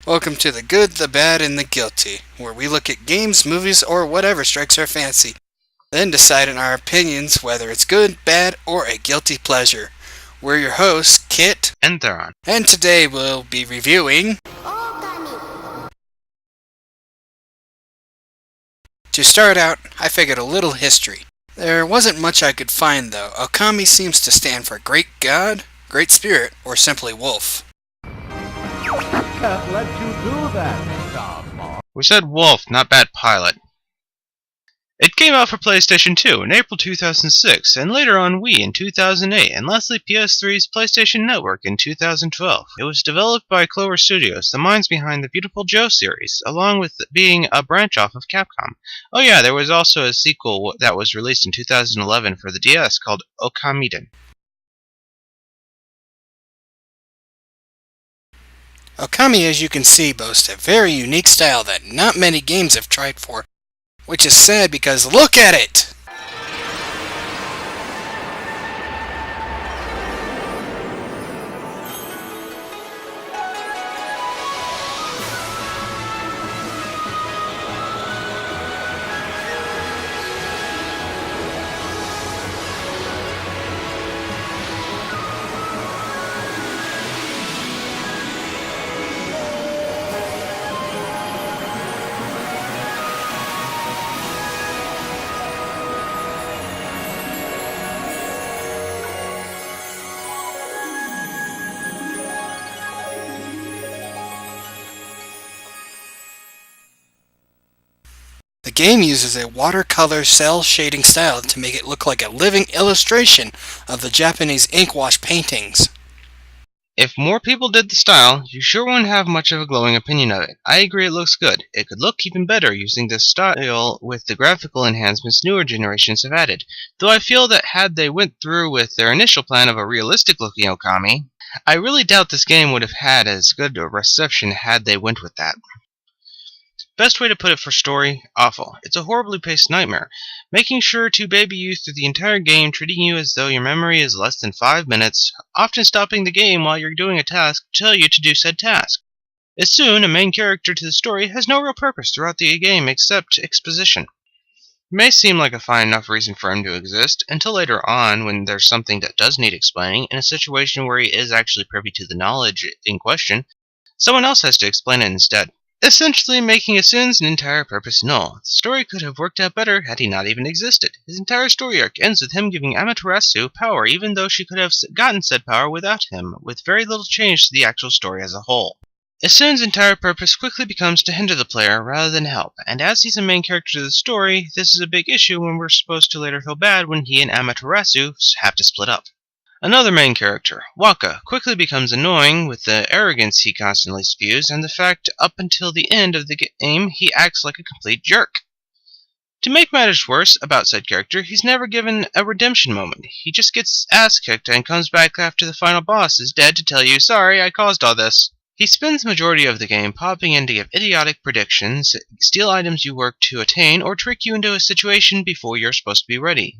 Welcome to The Good, the Bad, and the Guilty, where we look at games, movies, or whatever strikes our fancy, then decide in our opinions whether it's good, bad, or a guilty pleasure. We're your hosts, Kit and Theron. And today we'll be reviewing... Okami. To start out, I figured a little history. There wasn't much I could find though. Okami seems to stand for Great God, Great Spirit, or simply Wolf. Can't let you do that, Starmore. We said Wolf, not Bad Pilot. It came out for PlayStation 2 in April 2006, and later on Wii in 2008, and lastly PS3's PlayStation Network in 2012. It was developed by Clover Studios, the minds behind the Beautiful Joe series, along with being a branch off of Capcom. Oh yeah, there was also a sequel that was released in 2011 for the DS called Okami. Okami, as you can see, boasts a very unique style that not many games have tried for, which is sad because look at it! The game uses a watercolor cell shading style to make it look like a living illustration of the Japanese ink wash paintings. If more people did the style, you sure wouldn't have much of a glowing opinion of it. I agree it looks good. It could look even better using this style with the graphical enhancements newer generations have added, though I feel that had they went through with their initial plan of a realistic looking Okami, I really doubt this game would have had as good a reception had they went with that. Best way to put it for story, awful. It's a horribly paced nightmare, making sure to baby you through the entire game, treating you as though your memory is less than 5 minutes, often stopping the game while you're doing a task to tell you to do said task. As soon, a main character to the story has no real purpose throughout the game except exposition. It may seem like a fine enough reason for him to exist, until later on when there's something that does need explaining, in a situation where he is actually privy to the knowledge in question, someone else has to explain it instead, essentially making Asun's entire purpose null. The story could have worked out better had he not even existed. His entire story arc ends with him giving Amaterasu power, even though she could have gotten said power without him, with very little change to the actual story as a whole. Asun's entire purpose quickly becomes to hinder the player rather than help, and as he's a main character of the story, this is a big issue when we're supposed to later feel bad when he and Amaterasu have to split up. Another main character, Waka, quickly becomes annoying with the arrogance he constantly spews and the fact up until the end of the game he acts like a complete jerk. To make matters worse about said character, he's never given a redemption moment. He just gets ass kicked and comes back after the final boss is dead to tell you, sorry, I caused all this. He spends the majority of the game popping in to give idiotic predictions, steal items you work to attain, or trick you into a situation before you're supposed to be ready.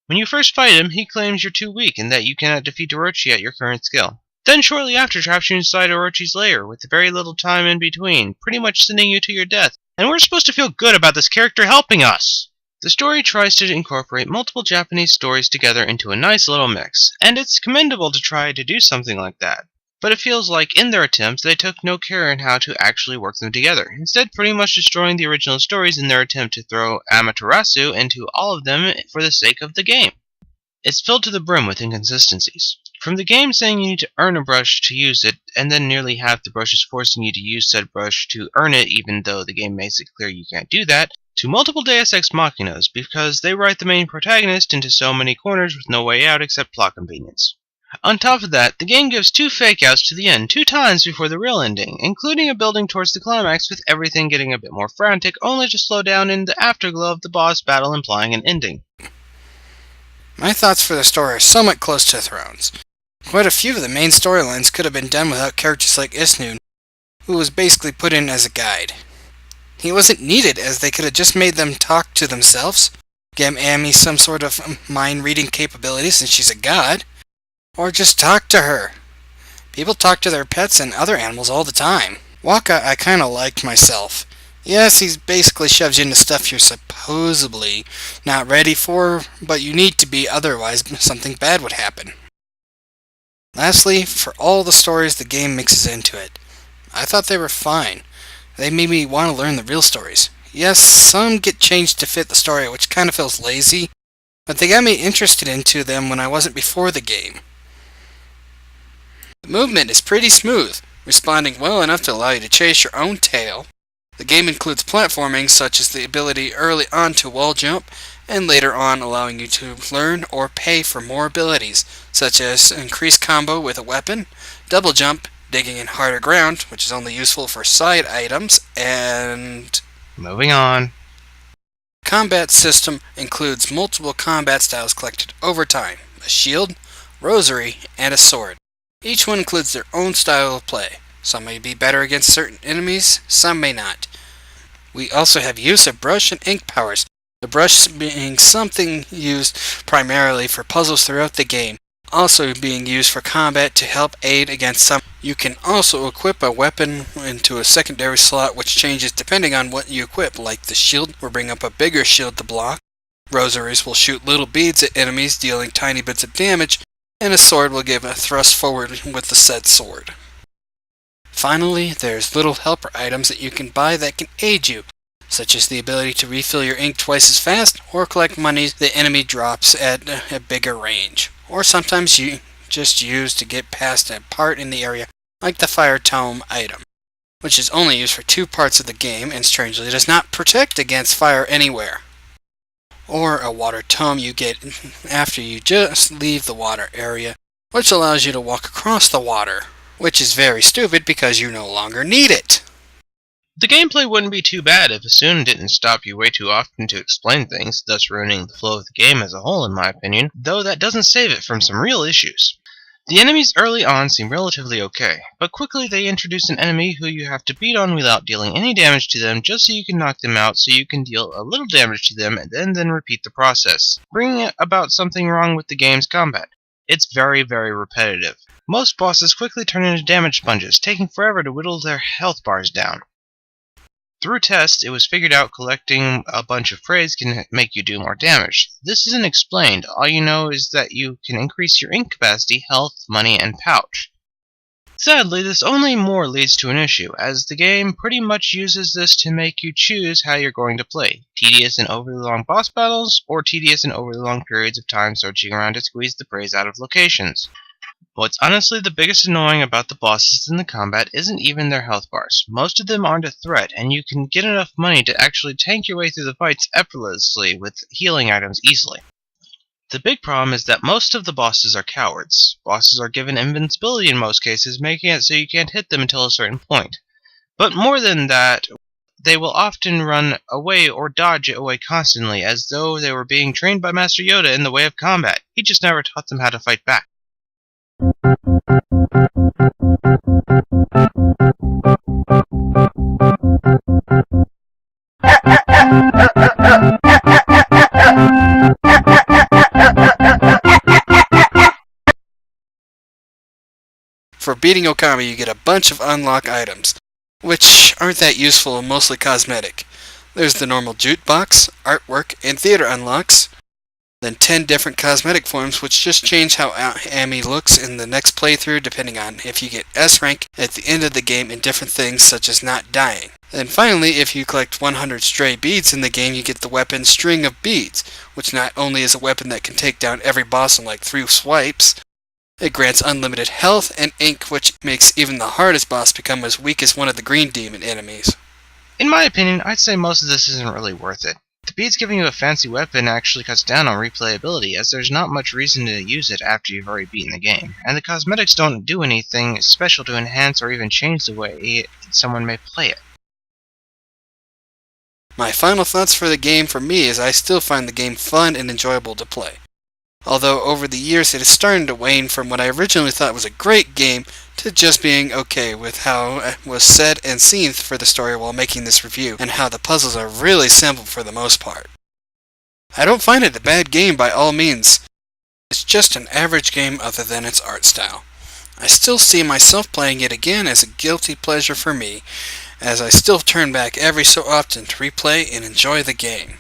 When you first fight him, he claims you're too weak and that you cannot defeat Orochi at your current skill. Then shortly after traps you inside Orochi's lair, with very little time in between, pretty much sending you to your death. And we're supposed to feel good about this character helping us! The story tries to incorporate multiple Japanese stories together into a nice little mix, and it's commendable to try to do something like that. But it feels like in their attempts they took no care in how to actually work them together, instead pretty much destroying the original stories in their attempt to throw Amaterasu into all of them for the sake of the game. It's filled to the brim with inconsistencies. From the game saying you need to earn a brush to use it, and then nearly half the brushes forcing you to use said brush to earn it even though the game makes it clear you can't do that, to multiple Deus Ex Machinas because they write the main protagonist into so many corners with no way out except plot convenience. On top of that, the game gives 2 fake-outs to the end 2 times before the real ending, including a building towards the climax with everything getting a bit more frantic, only to slow down in the afterglow of the boss battle implying an ending. My thoughts for the story are somewhat close to Theron's. Quite a few of the main storylines could have been done without characters like Isnu, who was basically put in as a guide. He wasn't needed, as they could have just made them talk to themselves, give Amy some sort of mind-reading capability since she's a god, or just talk to her. People talk to their pets and other animals all the time. Waka I kinda liked myself. Yes, he basically shoves you into stuff you're supposedly not ready for, but you need to be, otherwise something bad would happen. Lastly, for all the stories the game mixes into it, I thought they were fine. They made me want to learn the real stories. Yes, some get changed to fit the story, which kind of feels lazy, but they got me interested into them when I wasn't before the game. The movement is pretty smooth, responding well enough to allow you to chase your own tail. The game includes platforming, such as the ability early on to wall jump, and later on allowing you to learn or pay for more abilities, such as increased combo with a weapon, double jump, digging in harder ground, which is only useful for side items, and Moving on. combat system includes multiple combat styles collected over time, a shield, rosary, and a sword. Each one includes their own style of play. Some may be better against certain enemies, some may not. We also have use of brush and ink powers, the brush being something used primarily for puzzles throughout the game, also being used for combat to help aid against some. You can also equip a weapon into a secondary slot, which changes depending on what you equip, like the shield will bring up a bigger shield to block, rosaries will shoot little beads at enemies dealing tiny bits of damage, and a sword will give a thrust forward with the said sword. Finally, there's little helper items that you can buy that can aid you, such as the ability to refill your ink twice as fast, or collect money the enemy drops at a bigger range, or sometimes you just use to get past a part in the area, like the fire tome item, which is only used for 2 parts of the game and strangely does not protect against fire anywhere. Or a water tome you get after you just leave the water area, which allows you to walk across the water, which is very stupid because you no longer need it. The gameplay wouldn't be too bad if Asune didn't stop you way too often to explain things, thus ruining the flow of the game as a whole in my opinion, though that doesn't save it from some real issues. The enemies early on seem relatively okay, but quickly they introduce an enemy who you have to beat on without dealing any damage to them just so you can knock them out, so you can deal a little damage to them and then repeat the process, bringing about something wrong with the game's combat. It's very, very repetitive. Most bosses quickly turn into damage sponges, taking forever to whittle their health bars down. Through tests, it was figured out collecting a bunch of praise can make you do more damage. This isn't explained. All you know is that you can increase your ink capacity, health, money, and pouch. Sadly, this only more leads to an issue, as the game pretty much uses this to make you choose how you're going to play. Tedious and overly long boss battles, or tedious and overly long periods of time searching around to squeeze the praise out of locations. What's honestly the biggest annoying about the bosses in the combat isn't even their health bars. Most of them aren't a threat, and you can get enough money to actually tank your way through the fights effortlessly with healing items easily. The big problem is that most of the bosses are cowards. Bosses are given invincibility in most cases, making it so you can't hit them until a certain point. But more than that, they will often run away or dodge away constantly, as though they were being trained by Master Yoda in the way of combat. He just never taught them how to fight back. For beating Okami, you get a bunch of unlock items, which aren't that useful and mostly cosmetic. There's the normal jukebox, artwork, and theater unlocks, then 10 different cosmetic forms which just change how Amy looks in the next playthrough depending on if you get S rank at the end of the game and different things such as not dying. Then finally, if you collect 100 stray beads in the game, you get the weapon String of Beads, which not only is a weapon that can take down every boss in like 3 swipes, it grants unlimited health and ink, which makes even the hardest boss become as weak as one of the green demon enemies. In my opinion, I'd say most of this isn't really worth it. The beads giving you a fancy weapon actually cuts down on replayability, as there's not much reason to use it after you've already beaten the game, and the cosmetics don't do anything special to enhance or even change the way someone may play it. My final thoughts for the game for me is I still find the game fun and enjoyable to play. Although over the years it is starting to wane from what I originally thought was a great game to just being okay with how it was said and seen for the story while making this review, and how the puzzles are really simple for the most part. I don't find it a bad game by all means. It's just an average game other than its art style. I still see myself playing it again as a guilty pleasure for me, as I still turn back every so often to replay and enjoy the game.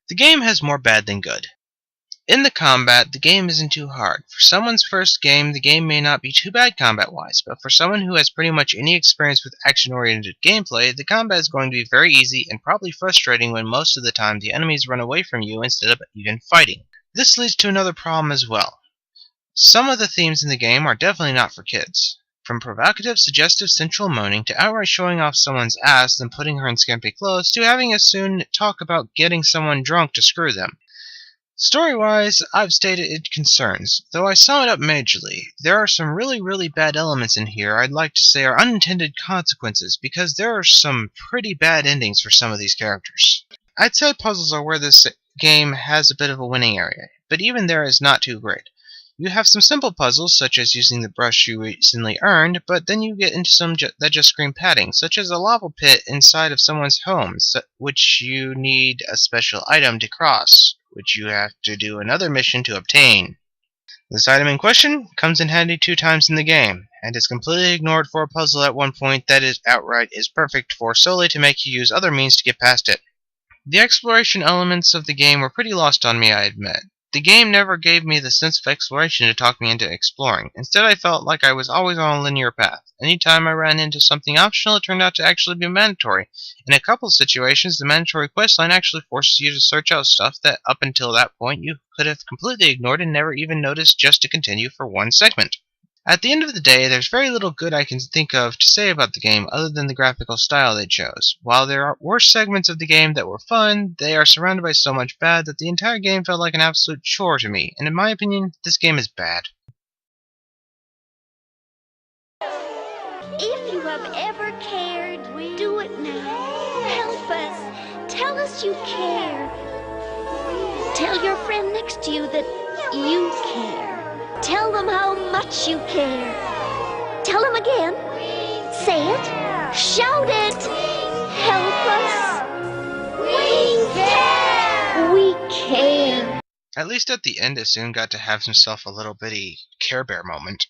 The game has more bad than good. In the combat, the game isn't too hard. For someone's first game, the game may not be too bad combat-wise, but for someone who has pretty much any experience with action-oriented gameplay, the combat is going to be very easy and probably frustrating when most of the time the enemies run away from you instead of even fighting. This leads to another problem as well. Some of the themes in the game are definitely not for kids. From provocative, suggestive sensual moaning to outright showing off someone's ass and putting her in skimpy clothes to having us soon talk about getting someone drunk to screw them. Story-wise, I've stated concerns, though I sum it up majorly. There are some really bad elements in here I'd like to say are unintended consequences, because there are some pretty bad endings for some of these characters. I'd say puzzles are where this game has a bit of a winning area, but even there is not too great. You have some simple puzzles, such as using the brush you recently earned, but then you get into some that just scream padding, such as a lava pit inside of someone's home, which you need a special item to cross, which you have to do another mission to obtain. This item in question comes in handy 2 times in the game, and is completely ignored for a puzzle at one point that is outright is perfect for solely to make you use other means to get past it. The exploration elements of the game were pretty lost on me, I admit. The game never gave me the sense of exploration to talk me into exploring. Instead, I felt like I was always on a linear path. Anytime I ran into something optional, it turned out to actually be mandatory. In a couple situations, the mandatory questline actually forces you to search out stuff that, up until that point, you could have completely ignored and never even noticed just to continue for one segment. At the end of the day, there's very little good I can think of to say about the game other than the graphical style they chose. While there were segments of the game that were fun, they are surrounded by so much bad that the entire game felt like an absolute chore to me, and in my opinion, this game is bad. If you have ever cared, do it now. Help us. Tell us you care. Tell your friend next to you that you care. Tell them how much you care. Tell them again. Say it. Shout it. Help us. We care. We care. At least at the end, it soon got to have himself a little bitty Care Bear moment.